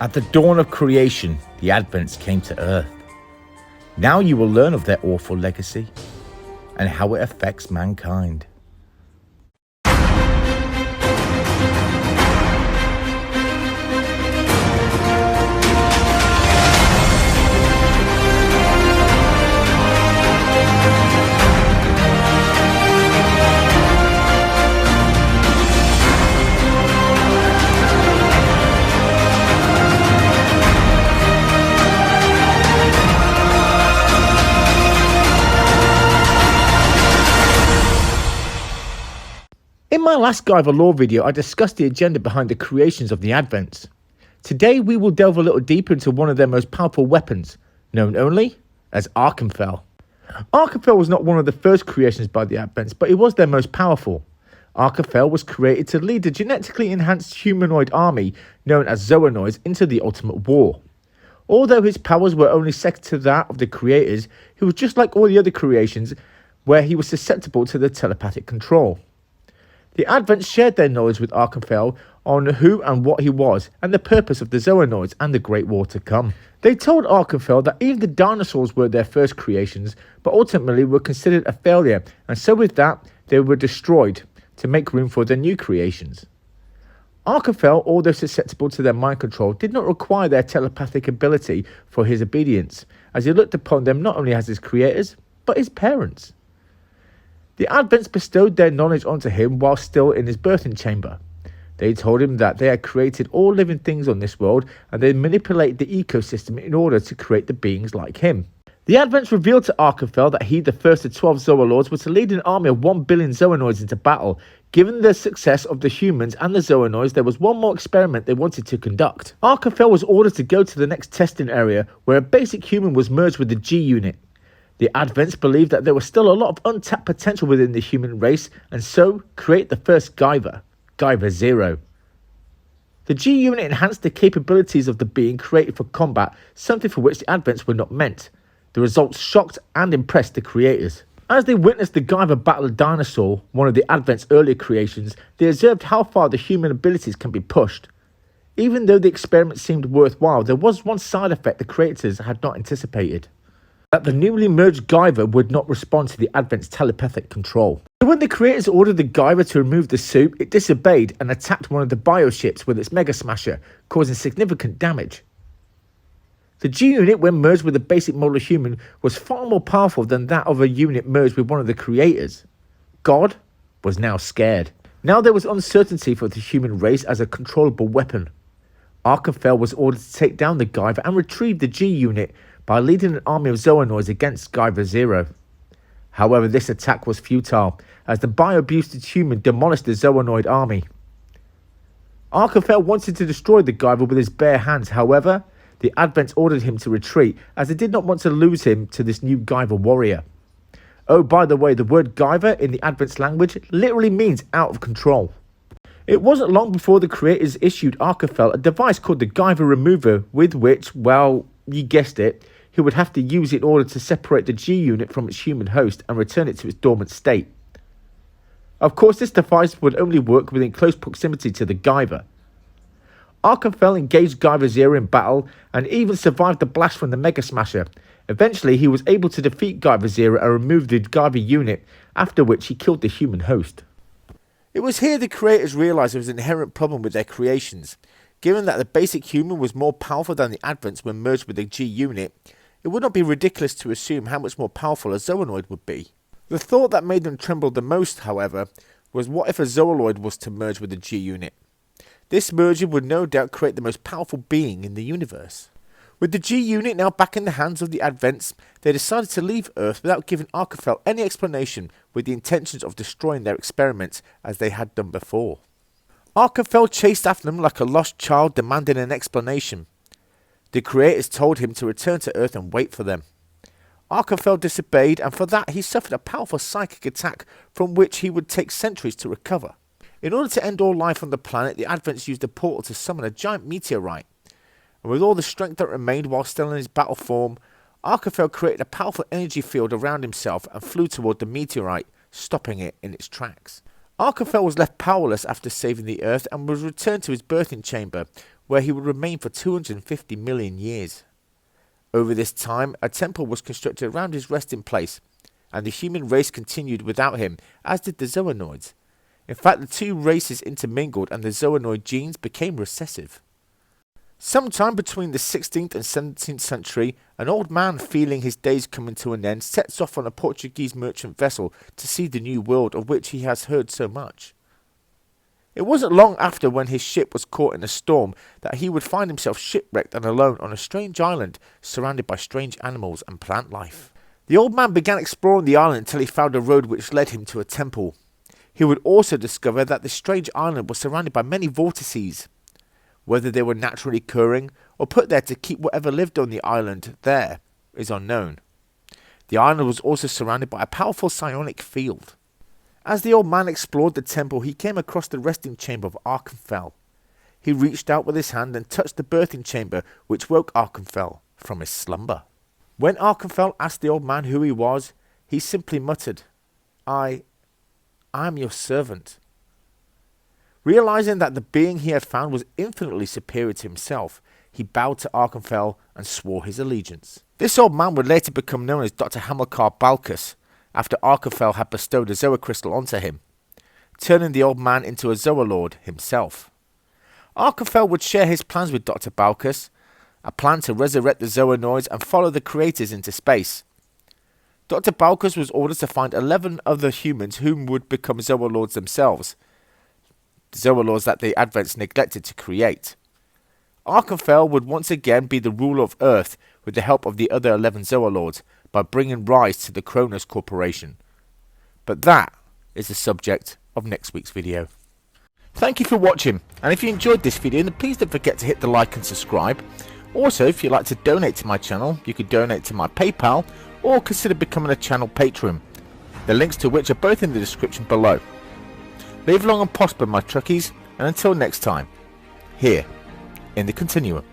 At the dawn of creation, the Advents came to Earth. Now you will learn of their awful legacy and how it affects mankind. In my last Guyver Lore video, I discussed the agenda behind the creations of the Advents. Today we will delve a little deeper into one of their most powerful weapons, known only as Archenfel. Archenfel was not one of the first creations by the Advents, but it was their most powerful. Archenfel was created to lead a genetically enhanced humanoid army known as Zoanoids into the ultimate war. Although his powers were only second to that of the creators, he was just like all the other creations where he was susceptible to the telepathic control. The Advents shared their knowledge with Archenfel on who and what he was, and the purpose of the Zoanoids and the Great War to come. They told Archenfel that even the dinosaurs were their first creations, but ultimately were considered a failure, and so with that, they were destroyed to make room for their new creations. Archenfel, although susceptible to their mind control, did not require their telepathic ability for his obedience, as he looked upon them not only as his creators, but his parents. The Advents bestowed their knowledge onto him while still in his birthing chamber. They told him that they had created all living things on this world and they manipulated the ecosystem in order to create the beings like him. The Advents revealed to Archenfel that he, the first of 12 Zoalords, was to lead an army of 1 billion Zoanoids into battle. Given the success of the humans and the Zoanoids, there was one more experiment they wanted to conduct. Archenfel was ordered to go to the next testing area where a basic human was merged with the G-Unit. The Advents believed that there was still a lot of untapped potential within the human race and so create the first Guyver, Guyver 0. The G-Unit enhanced the capabilities of the being created for combat, something for which the Advents were not meant. The results shocked and impressed the creators. As they witnessed the Guyver battle a dinosaur, one of the Advents' earlier creations, they observed how far the human abilities can be pushed. Even though the experiment seemed worthwhile, there was one side effect the creators had not anticipated: that the newly merged Guyver would not respond to the Advent's telepathic control. So when the creators ordered the Guyver to remove the suit, it disobeyed and attacked one of the bioships with its Mega Smasher, causing significant damage. The G-Unit, when merged with a basic model human, was far more powerful than that of a unit merged with one of the creators. God was now scared. Now there was uncertainty for the human race as a controllable weapon. Archenfel was ordered to take down the Guyver and retrieve the G-Unit by leading an army of Zoanoids against Guyver 0. However, this attack was futile, as the bio-boosted human demolished the Zoanoid army. Archenfel wanted to destroy the Guyver with his bare hands, however, the Advents ordered him to retreat, as they did not want to lose him to this new Guyver warrior. Oh, by the way, the word Guyver in the Advents language literally means out of control. It wasn't long before the creators issued Archenfel a device called the Guyver Remover, with which, well, you guessed it, he would have to use it in order to separate the G-Unit from its human host and return it to its dormant state. Of course, this device would only work within close proximity to the Guyver. Archenfel engaged Guyver 0 in battle and even survived the blast from the Mega Smasher. Eventually, he was able to defeat Guyver 0 and remove the Guyver unit, after which he killed the human host. It was here the creators realised there was an inherent problem with their creations. Given that the basic human was more powerful than the Advents when merged with the G-Unit, it would not be ridiculous to assume how much more powerful a Zoanoid would be. The thought that made them tremble the most, however, was what if a Zoaloid was to merge with the G-Unit? This merger would no doubt create the most powerful being in the universe. With the G-Unit now back in the hands of the Advents, they decided to leave Earth without giving Archenfel any explanation, with the intentions of destroying their experiments as they had done before. Archenfel chased after them like a lost child, demanding an explanation. The creators told him to return to Earth and wait for them. Archenfel disobeyed, and for that he suffered a powerful psychic attack from which he would take centuries to recover. In order to end all life on the planet, the Advents used a portal to summon a giant meteorite. And with all the strength that remained while still in his battle form, Archenfel created a powerful energy field around himself and flew toward the meteorite, stopping it in its tracks. Archenfel was left powerless after saving the Earth and was returned to his birthing chamber, where he would remain for 250 million years. Over this time, a temple was constructed around his resting place, and the human race continued without him, as did the zoonoids. In fact, the two races intermingled and the zoonoid genes became recessive. Sometime between the 16th and 17th century, an old man feeling his days coming to an end sets off on a Portuguese merchant vessel to see the new world of which he has heard so much. It wasn't long after, when his ship was caught in a storm, that he would find himself shipwrecked and alone on a strange island surrounded by strange animals and plant life. The old man began exploring the island until he found a road which led him to a temple. He would also discover that this strange island was surrounded by many vortices. Whether they were naturally occurring or put there to keep whatever lived on the island there is unknown. The island was also surrounded by a powerful psionic field. As the old man explored the temple, he came across the resting chamber of Archenfel. He reached out with his hand and touched the birthing chamber, which woke Archenfel from his slumber. When Archenfel asked the old man who he was, he simply muttered, I am your servant. Realizing that the being he had found was infinitely superior to himself, he bowed to Archenfel and swore his allegiance. This old man would later become known as Dr. Hamilcar Balcus, after Archenfel had bestowed a Zoa crystal onto him, turning the old man into a Zoalord himself. Archenfel would share his plans with Dr. Balcus, a plan to resurrect the Zoonoids and follow the creators into space. Dr. Balcus was ordered to find 11 other humans whom would become Zoalords themselves, the Zoalords that the Advents neglected to create. Archenfel would once again be the ruler of Earth with the help of the other 11 Zoalords, by bringing rise to the Kronos Corporation. But that is the subject of next week's video. Thank you for watching, and if you enjoyed this video, then please don't forget to hit the like and subscribe. Also, if you'd like to donate to my channel, you could donate to my PayPal or consider becoming a channel patron, the links to which are both in the description below. Live long and prosper, my truckies, and until next time, here in the Continuum.